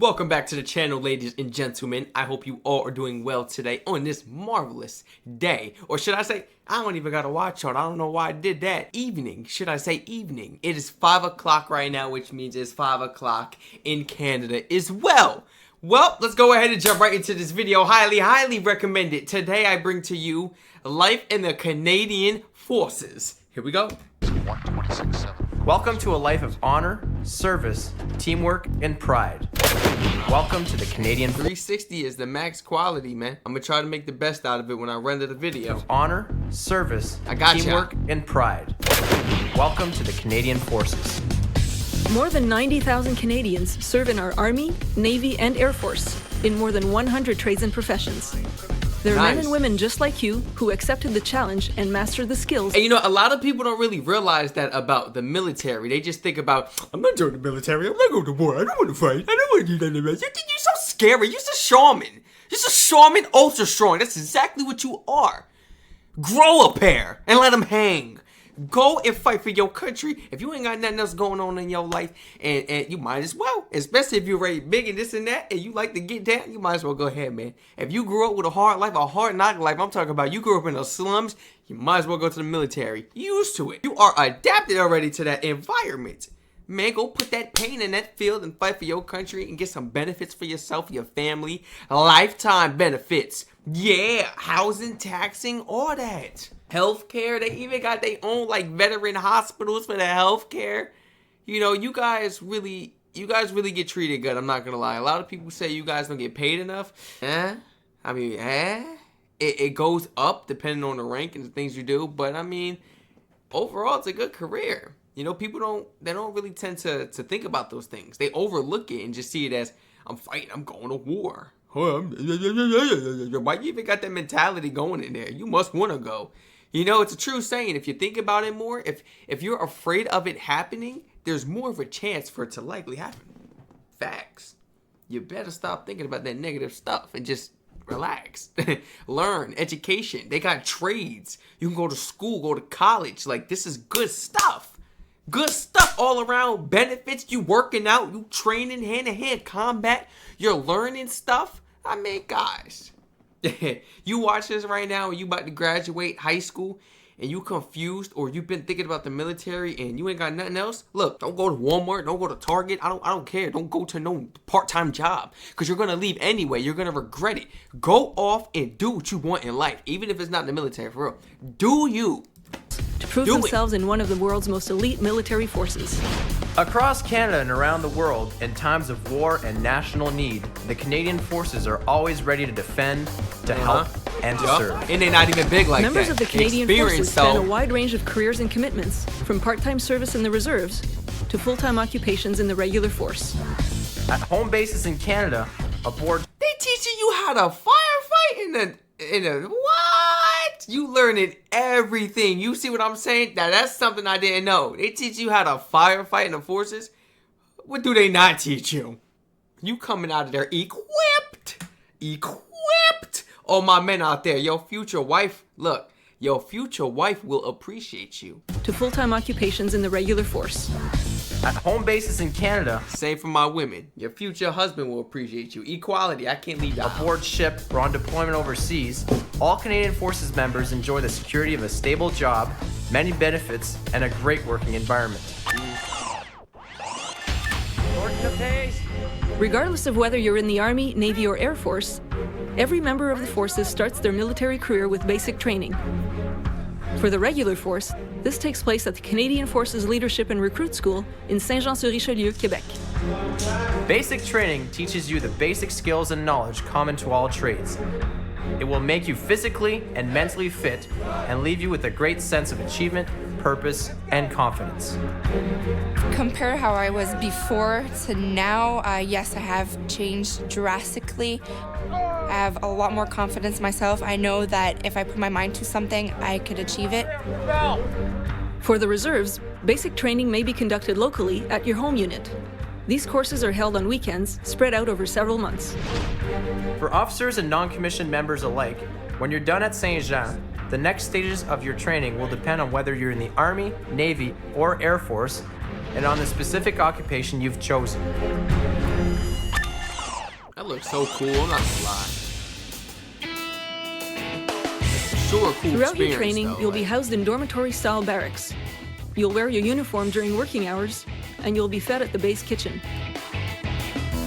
Welcome back to the channel, ladies and gentlemen. I hope you all are doing well today on this marvelous day. Or should I say, I don't even got a watch on. I don't know why I did that. Evening. Should I say evening? It is 5 o'clock right now, which means it's 5 o'clock in Canada as well. Well, let's go ahead and jump right into this video. Highly recommend it. Today I bring to you life in the Canadian Forces. Here we go. 126.7. Welcome to a life of honor, service, teamwork, and pride. Welcome to the Canadian 360 is the max quality, man. I'm gonna try to make the best out of it when I render the video. Honor, service, teamwork, and pride. Welcome to the Canadian Forces. More than 90,000 Canadians serve in our Army, Navy, and Air Force in more than 100 trades and professions. There are men and women just like you who accepted the challenge and mastered the skills. And you know, a lot of people don't really realize that about the military. They just think about, I'm not joining the military, I'm not going to war, I don't want to fight, I don't want to do that. You're so scary, you're just a shaman. You're just a shaman, ultra strong. That's exactly what you are. Grow a pair and let them hang. Go and fight for your country. If you ain't got nothing else going on in your life, and you might as well, especially if you're really big and this and that, and you like to get down, you might as well go ahead, man. If you grew up with a hard life, a hard knock life, I'm talking about you grew up in the slums, you might as well go to the military. You used to it. You are adapted already to that environment. Man, go put that pain in that field and fight for your country and get some benefits for yourself, your family, lifetime benefits. Yeah, housing, taxing, all that. Healthcare, they even got their own like veteran hospitals for the healthcare. You know, you guys really get treated good. I'm not gonna lie. A lot of people say you guys don't get paid enough. It goes up depending on the rank and the things you do. But I mean, overall, it's a good career. You know, people don't really tend to think about those things. They overlook it and just see it as, I'm fighting, I'm going to war. Why you even got that mentality going in there? You must want to go. You know, it's a true saying. If you think about it more, if you're afraid of it happening, there's more of a chance for it to likely happen. Facts. You better stop thinking about that negative stuff and just relax. Learn. Education. They got trades. You can go to school, go to college. Like, this is good stuff. Good stuff all around. Benefits. You working out. You training hand-to-hand combat. You're learning stuff. I mean, guys. You watch this right now and you about to graduate high school and you confused, or you've been thinking about the military and you ain't got nothing else. Look, don't go to Walmart, don't go to Target. I don't care. Don't go to no part-time job, because you're gonna leave anyway. You're gonna regret it. Go off and do what you want in life, even if it's not in the military, for real. Do you. To prove themselves in one of the world's most elite military forces. Across Canada and around the world, in times of war and national need, the Canadian Forces are always ready to defend, to help, and to serve. And they're not even big like Members that. of the Canadian Forces span a wide range of careers and commitments, from part-time service in the reserves to full-time occupations in the regular force. At home bases in Canada, aboard... They teaching you how to firefight in a what? You learning everything. You see what I'm saying? Now that's something I didn't know. They teach you how to firefight in the forces. What do they not teach you? You coming out of there equipped. All my men out there, your future wife, look, your future wife will appreciate you. To full-time occupations in the regular force. At home bases in Canada, same for my women. Your future husband will appreciate you. Equality, I can't leave that. Aboard ship or on deployment overseas, all Canadian Forces members enjoy the security of a stable job, many benefits, and a great working environment. Regardless of whether you're in the Army, Navy, or Air Force, every member of the forces starts their military career with basic training. For the regular force, this takes place at the Canadian Forces Leadership and Recruit School in Saint-Jean-sur-Richelieu, Quebec. Basic training teaches you the basic skills and knowledge common to all trades. It will make you physically and mentally fit and leave you with a great sense of achievement, purpose, and confidence. Compare how I was before to now, yes, I have changed drastically. I have a lot more confidence in myself. I know that if I put my mind to something, I could achieve it. For the reserves, basic training may be conducted locally at your home unit. These courses are held on weekends, spread out over several months. For officers and non-commissioned members alike, when you're done at Saint-Jean, the next stages of your training will depend on whether you're in the Army, Navy, or Air Force, and on the specific occupation you've chosen. That looks so cool. I'm not gonna lie. Sure, cool. Throughout your experience, training, though, you'll be like- housed in dormitory-style barracks. You'll wear your uniform during working hours, and you'll be fed at the base kitchen.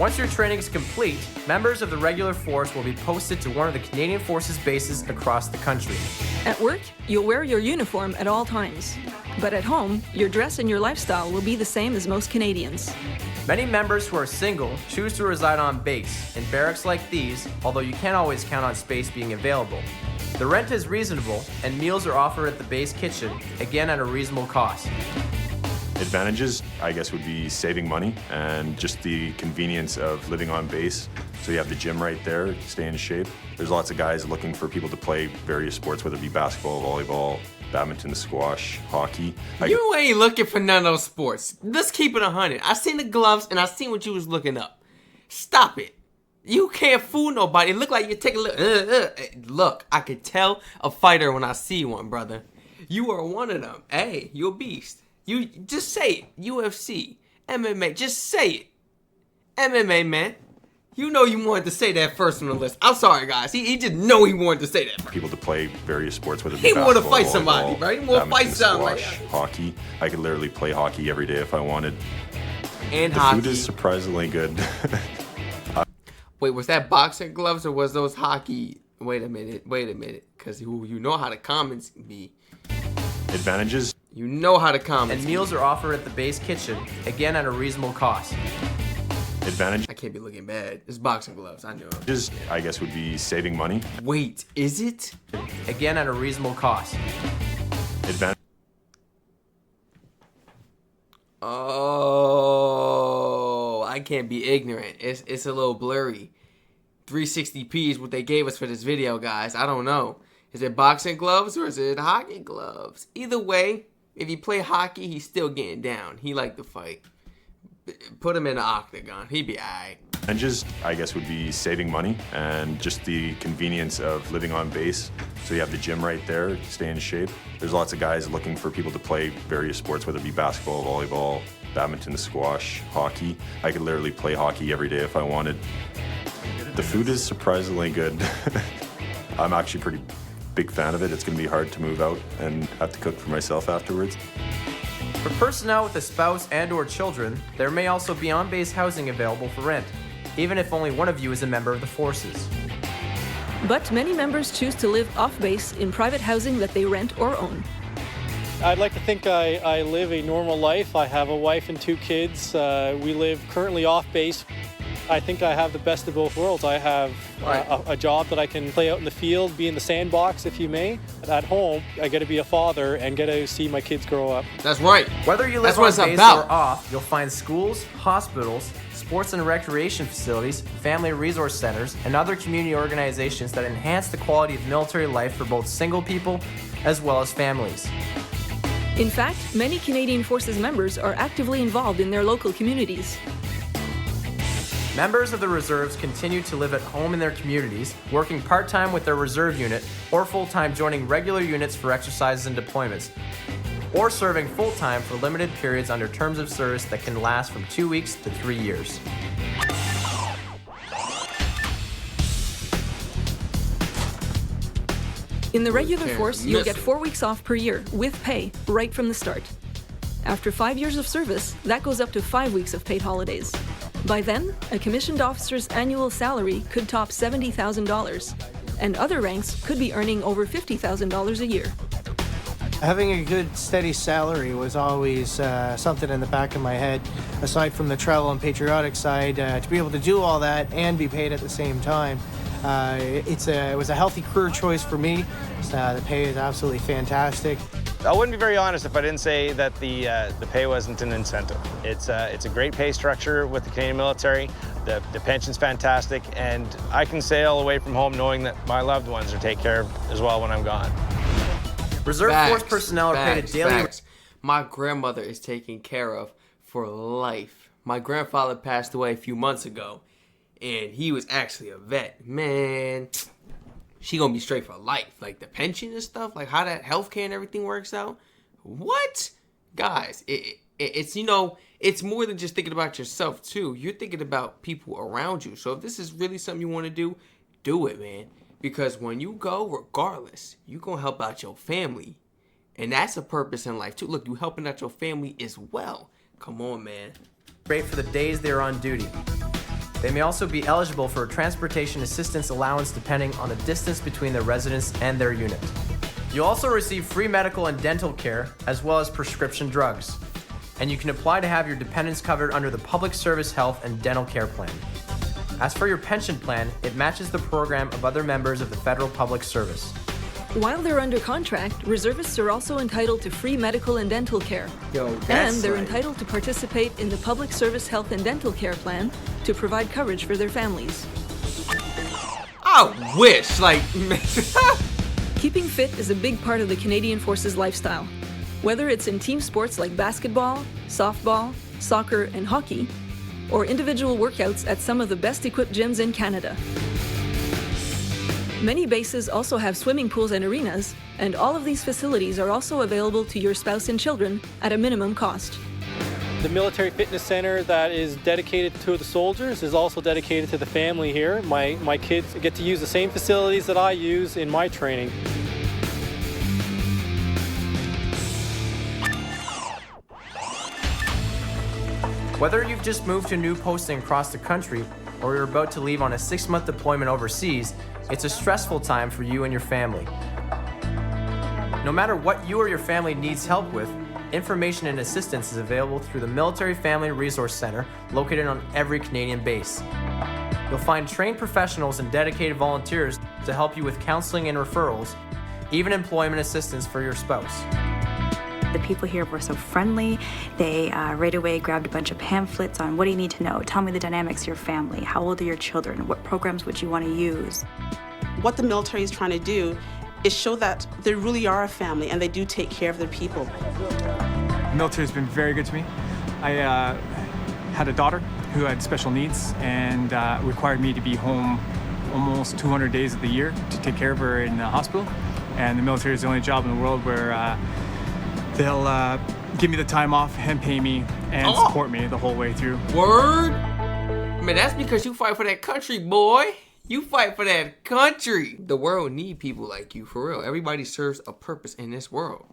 Once your training is complete, members of the regular force will be posted to one of the Canadian Forces bases across the country. At work, you'll wear your uniform at all times. But at home, your dress and your lifestyle will be the same as most Canadians. Many members who are single choose to reside on base in barracks like these, although you can't always count on space being available. The rent is reasonable, and meals are offered at the base kitchen, again at a reasonable cost. Advantages, I guess, would be saving money and just the convenience of living on base. So you have the gym right there to stay in shape. There's lots of guys looking for people to play various sports, whether it be basketball, volleyball, badminton, squash, hockey. You ain't looking for none of those sports. Let's keep it 100. I seen the gloves and I seen what you was looking up. Stop it. You can't fool nobody. It look like you take a look. Look, I could tell a fighter when I see one, brother. You are one of them. Hey, you a beast. You just say it. UFC, MMA, just say it. MMA, man. You know you wanted to say that first on the list. I'm sorry, guys. He just know he wanted to say that first. People to play various sports, whether it be He wanna basketball, fight somebody, volleyball, bro. He wanna fight badminton, somebody. squash, hockey. I could literally play hockey every day if I wanted. And The hockey. food is surprisingly good. Wait, was that boxing gloves or was those hockey? Wait a minute. Because you know how the comments be. Advantages, You know how the comments And be. meals are offered at the base kitchen, again at a reasonable cost. advantages, I can't be looking bad. It's boxing gloves. I knew it. I guess, would be saving money. Wait, is it? Again at a reasonable cost. Advantage, Oh, I can't be ignorant. It's a little blurry. 360p is what they gave us for this video, guys. I don't know. Is it boxing gloves or is it hockey gloves? Either way, if you play hockey, he's still getting down. He like to fight. Put him in the octagon. He'd be alright. advantages, I guess, would be saving money and just the convenience of living on base. So you have the gym right there to stay in shape. There's lots of guys looking for people to play various sports, whether it be basketball, volleyball, badminton, squash, hockey. I could literally play hockey every day if I wanted. The food is surprisingly good. I'm actually a pretty big fan of it. It's going to be hard to move out and have to cook for myself afterwards. For personnel with a spouse and or children, there may also be on-base housing available for rent, even if only one of you is a member of the forces. But many members choose to live off-base in private housing that they rent or own. I'd like to think I live a normal life. I have a wife and 2 kids. We live currently off base. I think I have the best of both worlds. I have a job that I can play out in the field, be in the sandbox, if you may. At home, I get to be a father and get to see my kids grow up. That's right. Whether you That's live what on it's base about. or off, you'll find schools, hospitals, sports and recreation facilities, family resource centers, and other community organizations that enhance the quality of military life for both single people as well as families. In fact, many Canadian Forces members are actively involved in their local communities. Members of the reserves continue to live at home in their communities, working part-time with their reserve unit, or full-time joining regular units for exercises and deployments, or serving full-time for limited periods under terms of service that can last from 2 weeks to 3 years. In the regular Can't force, you'll miss get it. 4 weeks off per year, with pay, right from the start. After 5 years of service, that goes up to 5 weeks of paid holidays. By then, a commissioned officer's annual salary could top $70,000, and other ranks could be earning over $50,000 a year. Having a good steady salary was always something in the back of my head, aside from the travel and patriotic side. To be able to do all that and be paid at the same time, it was a healthy career choice for me. The pay is absolutely fantastic. I wouldn't be very honest if I didn't say that the pay wasn't an incentive. It's a great pay structure with the Canadian military. The pension's fantastic, and I can sail away from home knowing that my loved ones are taken care of as well when I'm gone. Reserve Force personnel are paid a daily... Facts. My grandmother is taken care of for life. My grandfather passed away a few months ago, and he was actually a vet. Man, she gonna be straight for life. Like the pension and stuff, like how that healthcare and everything works out. What? Guys, it's it's more than just thinking about yourself too. You're thinking about people around you. So if this is really something you want to do it, man. Because when you go, regardless, you're going to help out your family. And that's a purpose in life too. Look, you helping out your family as well. Come on, man. Great for the days they are on duty. They may also be eligible for a transportation assistance allowance depending on the distance between their residence and their unit. You'll also receive free medical and dental care, as well as prescription drugs. And you can apply to have your dependents covered under the Public Service Health and Dental Care Plan. As for your pension plan, it matches the program of other members of the Federal Public Service. While they're under contract, reservists are also entitled to free medical and dental care. And they're entitled to participate in the Public Service Health and Dental Care Plan to provide coverage for their families. I wish, like... Keeping fit is a big part of the Canadian Forces lifestyle. Whether it's in team sports like basketball, softball, soccer, and hockey, or individual workouts at some of the best equipped gyms in Canada. Many bases also have swimming pools and arenas, and all of these facilities are also available to your spouse and children at a minimum cost. The military fitness center that is dedicated to the soldiers is also dedicated to the family here. My kids get to use the same facilities that I use in my training. Whether you've just moved to a new posting across the country or you're about to leave on a 6-month deployment overseas, it's a stressful time for you and your family. No matter what you or your family needs help with, information and assistance is available through the Military Family Resource Center located on every Canadian base. You'll find trained professionals and dedicated volunteers to help you with counseling and referrals, even employment assistance for your spouse. The people here were so friendly. They right away grabbed a bunch of pamphlets on what do you need to know. Tell me the dynamics of your family. How old are your children? What programs would you want to use? What the military is trying to do is show that they really are a family and they do take care of their people. The military has been very good to me. I had a daughter who had special needs and required me to be home almost 200 days of the year to take care of her in the hospital. And the military is the only job in the world where they'll give me the time off and pay me and support me the whole way through. Word? Man, that's because you fight for that country, boy. You fight for that country. The world need people like you, for real. Everybody serves a purpose in this world.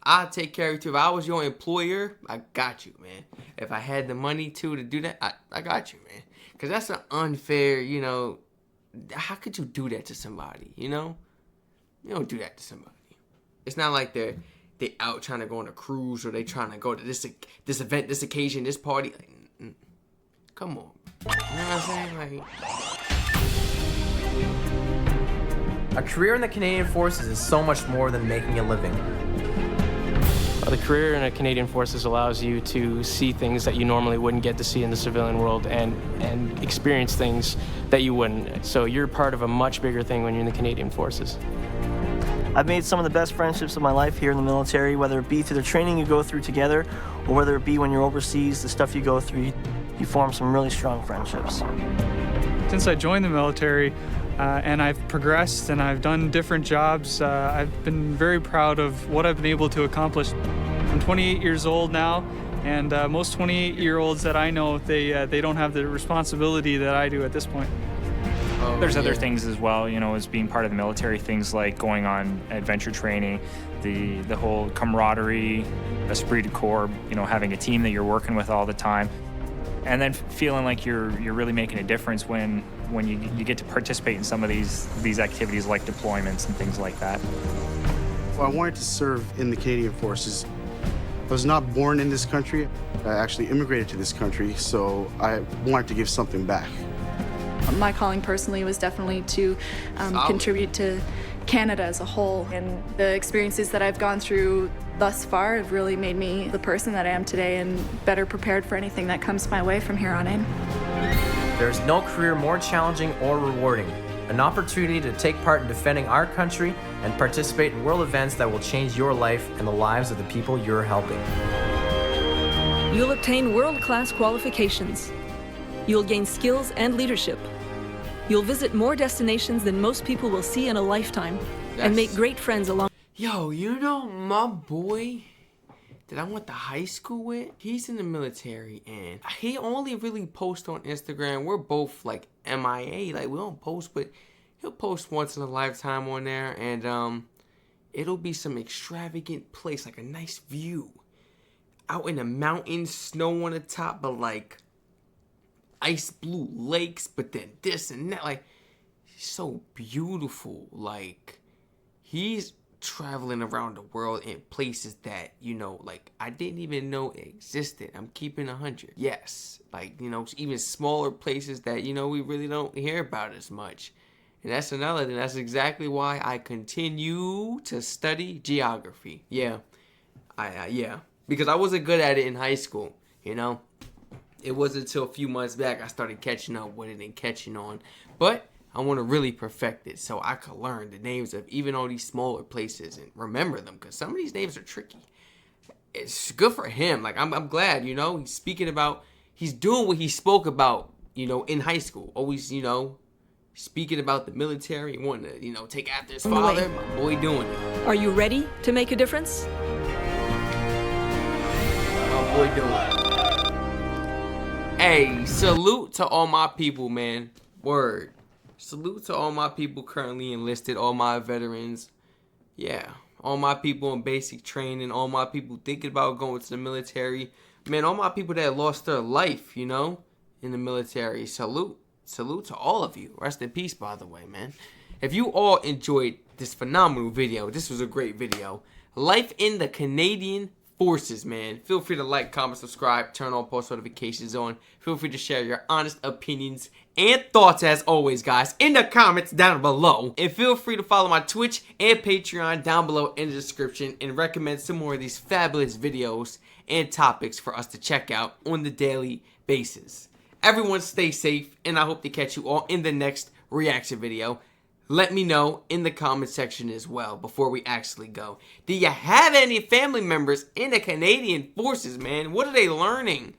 I'll take care of you too. If I was your employer, I got you, man. If I had the money too to do that, I got you, man. Because that's an unfair, you know, how could you do that to somebody, you know? You don't do that to somebody. It's not like they out trying to go on a cruise or they trying to go to this event, this occasion, this party. Like, come on. You know what I'm saying? A career in the Canadian Forces is so much more than making a living. The career in the Canadian Forces allows you to see things that you normally wouldn't get to see in the civilian world and experience things that you wouldn't. So you're part of a much bigger thing when you're in the Canadian Forces. I've made some of the best friendships of my life here in the military, whether it be through the training you go through together, or whether it be when you're overseas, the stuff you go through, you form some really strong friendships. Since I joined the military and I've progressed and I've done different jobs, I've been very proud of what I've been able to accomplish. I'm 28 years old now, and most 28-year-olds that I know, they don't have the responsibility that I do at this point. There's other things as well, you know, as being part of the military, things like going on adventure training, the whole camaraderie, esprit de corps, you know, having a team that you're working with all the time, and then feeling like you're really making a difference when you get to participate in some of these activities like deployments and things like that. Well, I wanted to serve in the Canadian Forces. I was not born in this country. I actually immigrated to this country, so I wanted to give something back. My calling personally was definitely to contribute to Canada as a whole, and the experiences that I've gone through thus far have really made me the person that I am today and better prepared for anything that comes my way from here on in. There's no career more challenging or rewarding. An opportunity to take part in defending our country and participate in world events that will change your life and the lives of the people you're helping. You'll obtain world-class qualifications. You'll gain skills and leadership. You'll visit more destinations than most people will see in a lifetime and make great friends along. Yo, you know my boy that I went to high school with, he's in the military, and he only really posts on Instagram. We're both like MIA, like we don't post, but he'll post once in a lifetime on there, and it'll be some extravagant place, like a nice view out in the mountains, snow on the top, but like ice blue lakes, but then this and that, like so beautiful. Like he's traveling around the world in places that, you know, like I didn't even know existed. I'm keeping 100. Yes, like, you know, even smaller places that, you know, we really don't hear about as much. And that's another thing. That's exactly why I continue to study geography. Yeah, yeah, because I wasn't good at it in high school. You know, it wasn't until a few months back I started catching up with it and catching on. But I want to really perfect it so I could learn the names of even all these smaller places and remember them, because some of these names are tricky. It's good for him. Like, I'm glad, you know, he's doing what he spoke about, you know, in high school. Always, you know, speaking about the military, wanting to, you know, take after his father. My boy doing it. Are you ready to make a difference? My boy doing it. Hey, salute to all my people, man. Word. Salute to all my people currently enlisted, all my veterans. Yeah, all my people in basic training, all my people thinking about going to the military. Man, all my people that lost their life, you know, in the military. Salute. Salute to all of you. Rest in peace, by the way, man. If you all enjoyed this phenomenal video, this was a great video. Life in the Canadian Forces, man. Feel free to like, comment, subscribe, turn on post notifications on. Feel free to share your honest opinions and thoughts, as always, guys, in the comments down below. And feel free to follow my Twitch and Patreon down below in the description, and recommend some more of these fabulous videos and topics for us to check out on the daily basis. Everyone stay safe, and I hope to catch you all in the next reaction video. Let me know in the comment section as well before we actually go. Do you have any family members in the Canadian Forces, man? What are they learning?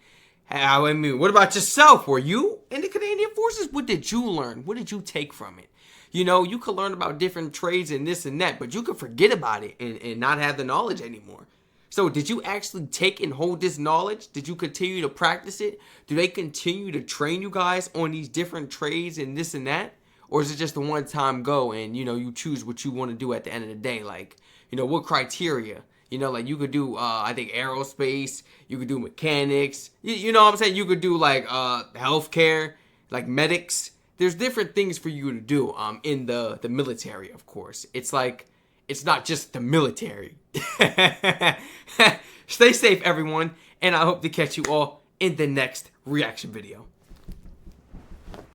I mean, what about yourself? Were you in the Canadian Forces? What did you learn? What did you take from it? You know, you could learn about different trades and this and that, but you could forget about it and not have the knowledge anymore. So did you actually take and hold this knowledge? Did you continue to practice it? Do they continue to train you guys on these different trades and this and that? Or is it just a one-time go and, you know, you choose what you want to do at the end of the day? Like, you know, what criteria? You know, like you could do, I think, aerospace. You could do mechanics. You know what I'm saying? You could do, like, healthcare, like medics. There's different things for you to do in the military, of course. It's like, it's not just the military. Stay safe, everyone. And I hope to catch you all in the next reaction video.